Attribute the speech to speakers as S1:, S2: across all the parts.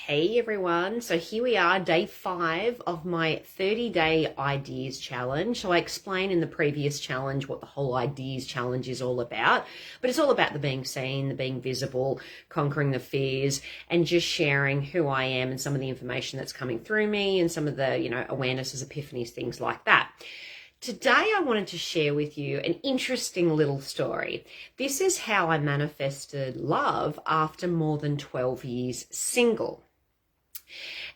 S1: Hey everyone, so here we are, day 5 of my 30-day ideas challenge. So I explained in the previous challenge what the whole ideas challenge is all about, but it's all about the being seen, the being visible, conquering the fears, and just sharing who I am and some of the information that's coming through me and some of the, awarenesses, epiphanies, things like that. Today, I wanted to share with you an interesting little story. This is how I manifested love after more than 12 years single.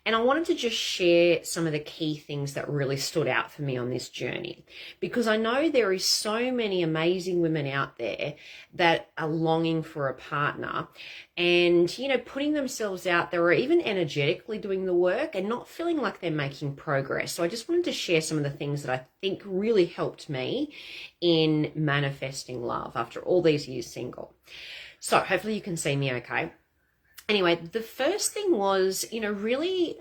S1: And I wanted to just share some of the key things that really stood out for me on this journey, because I know there is so many amazing women out there that are longing for a partner and, putting themselves out there or even energetically doing the work and not feeling like they're making progress. So I just wanted to share some of the things that I think really helped me in manifesting love after all these years single. So hopefully you can see me okay. Anyway, the first thing was, really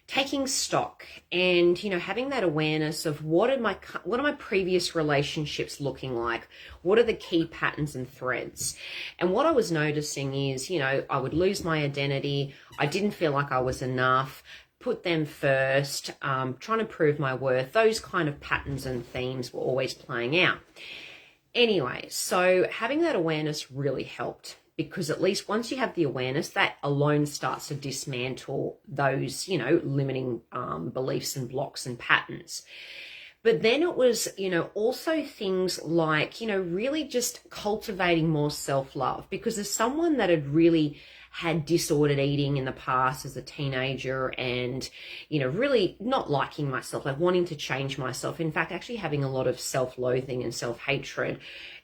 S1: taking stock and, having that awareness of what are my previous relationships looking like? What are the key patterns and threads? And what I was noticing is, I would lose my identity. I didn't feel like I was enough. Put them first, trying to prove my worth. Those kind of patterns and themes were always playing out. Anyway, so having that awareness really helped, because at least once you have the awareness, that alone starts to dismantle those, limiting beliefs and blocks and patterns. But then it was, also things like, really just cultivating more self-love, because as someone that had really had disordered eating in the past as a teenager and, really not liking myself, like wanting to change myself. In fact, actually having a lot of self-loathing and self-hatred,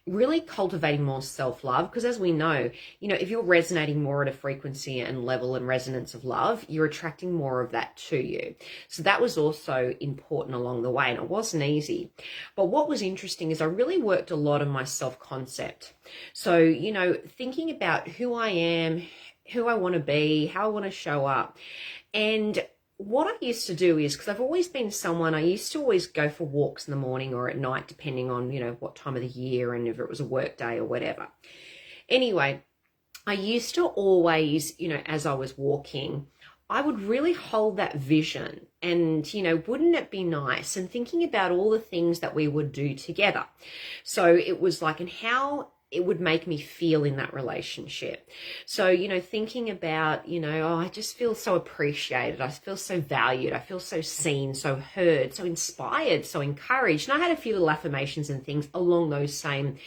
S1: really cultivating more self-love, because as we know, if you're resonating more at a frequency and level and resonance of love, you're attracting more of that to you. So that was also important along the way, and it wasn't easy. But what was interesting is I really worked a lot on my self-concept. So, thinking about who I am, who I want to be, how I want to show up. And what I used to do is, because I've always been someone, I used to always go for walks in the morning or at night, depending on, what time of the year and if it was a work day or whatever. Anyway, I used to always, as I was walking, I would really hold that vision and, wouldn't it be nice? And thinking about all the things that we would do together. So it was like, and how it would make me feel in that relationship. So, thinking about, oh, I just feel so appreciated. I feel so valued. I feel so seen, so heard, so inspired, so encouraged. And I had a few little affirmations and things along those same,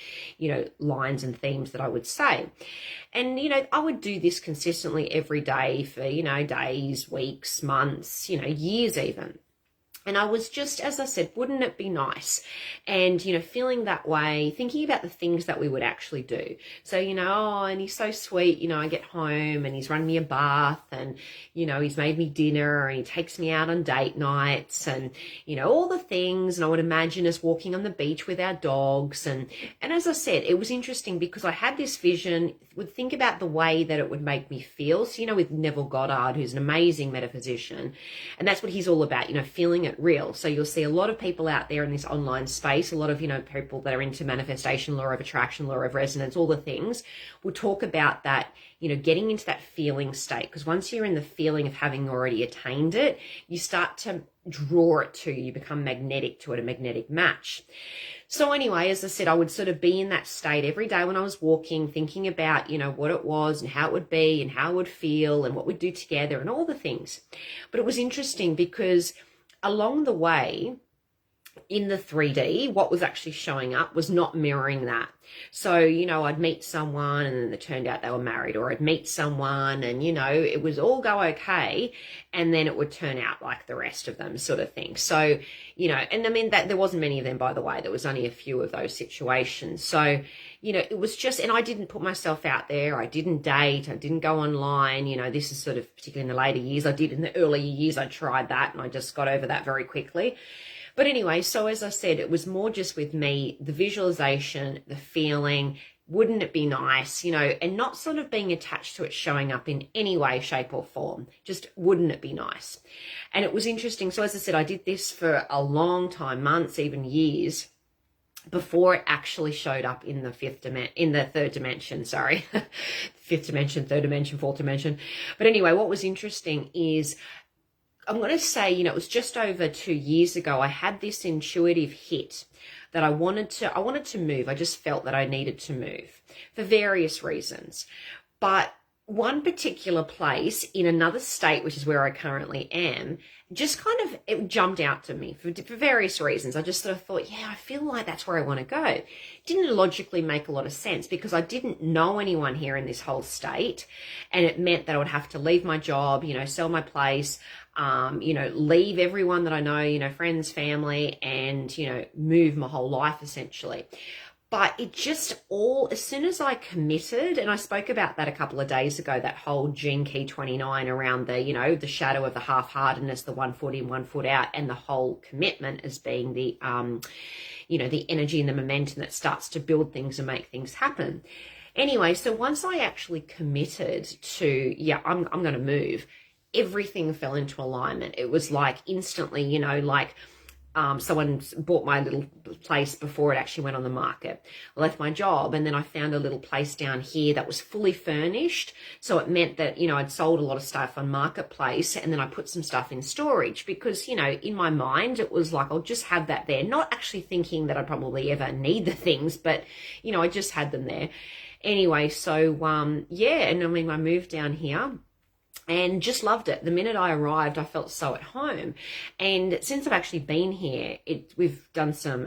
S1: lines and themes that I would say. And, I would do this consistently every day for, days, weeks, months, years even. And I was just, as I said, wouldn't it be nice? And, feeling that way, thinking about the things that we would actually do. So, oh, and he's so sweet, I get home and he's run me a bath and, he's made me dinner and he takes me out on date nights and, all the things. And I would imagine us walking on the beach with our dogs. And as I said, it was interesting because I had this vision, would think about the way that it would make me feel. So, with Neville Goddard, who's an amazing metaphysician, and that's what he's all about, feeling it real. So you'll see a lot of people out there in this online space, a lot of, people that are into manifestation, law of attraction, law of resonance, all the things, will talk about that, getting into that feeling state. Because once you're in the feeling of having already attained it, you start to draw it to you. You become magnetic to it, a magnetic match. So anyway, as I said, I would sort of be in that state every day when I was walking, thinking about, what it was and how it would be and how it would feel and what we'd do together and all the things. But it was interesting because along the way, in the 3D, what was actually showing up was not mirroring that. So, I'd meet someone and then it turned out they were married, or I'd meet someone and, it was all go okay. And then it would turn out like the rest of them sort of thing. So, and I mean that there wasn't many of them, by the way, there was only a few of those situations. So, it was just, and I didn't put myself out there. I didn't date. I didn't go online. This is sort of particularly in the later years. I did in the earlier years. I tried that and I just got over that very quickly. But anyway, so as I said, it was more just with me, the visualization, the feeling, wouldn't it be nice, and not sort of being attached to it showing up in any way, shape or form. Just wouldn't it be nice? And it was interesting. So as I said, I did this for a long time, months, even years. before it actually showed up in the third dimension, sorry. Fifth dimension, third dimension, fourth dimension. But anyway, what was interesting is, I'm going to say, it was just over 2 years ago, I had this intuitive hit that I wanted to move. I just felt that I needed to move for various reasons. But one particular place in another state, which is where I currently am, just kind of, it jumped out to me for various reasons. I just sort of thought, yeah, I feel like that's where I want to go. It didn't logically make a lot of sense because I didn't know anyone here in this whole state. And it meant that I would have to leave my job, sell my place, leave everyone that I know, friends, family, and, move my whole life essentially. But it just as soon as I committed, and I spoke about that a couple of days ago, that whole Gene Key 29 around the, the shadow of the half-heartedness, the 1 foot in, 1 foot out, and the whole commitment as being the, the energy and the momentum that starts to build things and make things happen. Anyway, so once I actually committed to, I'm going to move, everything fell into alignment. It was like instantly, someone bought my little place before it actually went on the market. I left my job and then I found a little place down here that was fully furnished. So it meant that, I'd sold a lot of stuff on Marketplace and then I put some stuff in storage because, in my mind, it was like, I'll just have that there. Not actually thinking that I'd probably ever need the things, but, I just had them there. Anyway, so, and I moved down here. And just loved it. The minute I arrived, I felt so at home. And since I've actually been here, we've done some,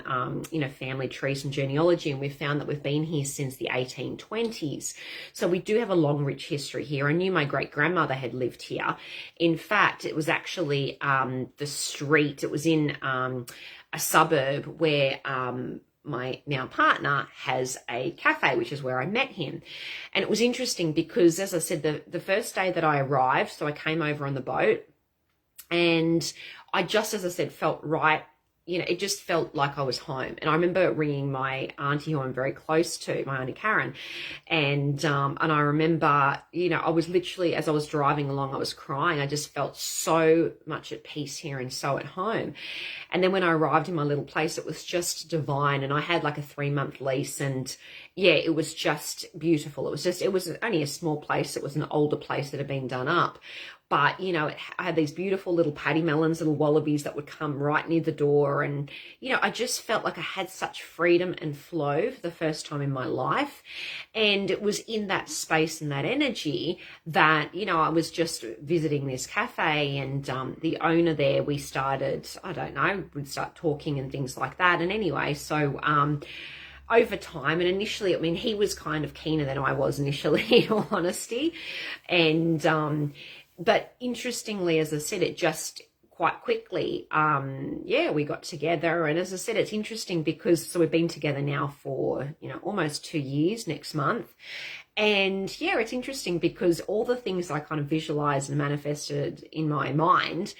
S1: family trees and genealogy, and we've found that we've been here since the 1820s. So we do have a long, rich history here. I knew my great-grandmother had lived here. In fact, it was actually the street. It was in a suburb where my now partner has a cafe, which is where I met him. And it was interesting because, as I said, the first day that I arrived, so I came over on the boat and I just, as I said, felt right. It just felt like I was home. And I remember ringing my auntie, who I'm very close to, my auntie Karen. And I remember, I was literally, as I was driving along, I was crying. I just felt so much at peace here and so at home. And then when I arrived in my little place, it was just divine. And I had like a 3-month lease and it was just beautiful. It was only a small place. It was an older place that had been done up. But, I had these beautiful little paddy melons, little wallabies that would come right near the door. And, I just felt like I had such freedom and flow for the first time in my life. And it was in that space and that energy that, I was just visiting this cafe and the owner there, we'd start talking and things like that. And anyway, so over time, and initially, he was kind of keener than I was initially, in all honesty. And, but interestingly, as I said, it just quite quickly, we got together. And as I said, it's interesting because, so we've been together now for, almost 2 years next month. And it's interesting because all the things I kind of visualized and manifested in my mind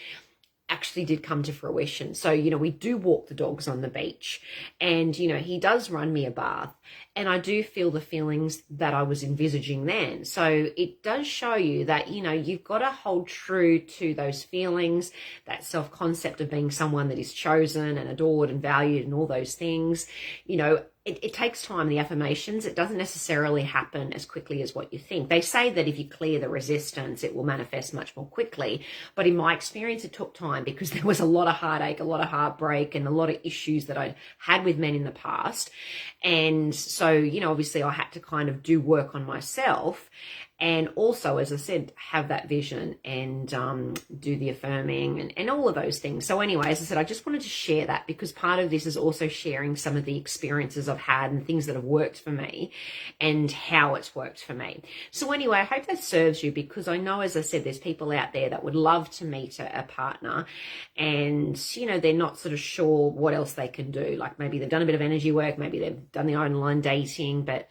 S1: actually did come to fruition. So, we do walk the dogs on the beach and, he does run me a bath and I do feel the feelings that I was envisaging then. So it does show you that, you've got to hold true to those feelings, that self-concept of being someone that is chosen and adored and valued and all those things. It takes time, the affirmations. It doesn't necessarily happen as quickly as what you think. They say that if you clear the resistance, it will manifest much more quickly. But in my experience, it took time because there was a lot of heartache, a lot of heartbreak, and a lot of issues that I had with men in the past. And so, obviously I had to kind of do work on myself. And also, as I said, have that vision and do the affirming and all of those things. So anyway, as I said, I just wanted to share that because part of this is also sharing some of the experiences I've had and things that have worked for me and how it's worked for me. So anyway, I hope that serves you because I know, as I said, there's people out there that would love to meet a partner and, they're not sort of sure what else they can do. Like maybe they've done a bit of energy work, maybe they've done the online dating, but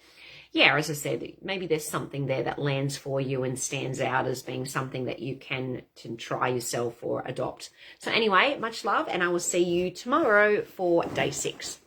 S1: as I said, maybe there's something there that lands for you and stands out as being something that you can try yourself or adopt. So anyway, much love, and I will see you tomorrow for day 6.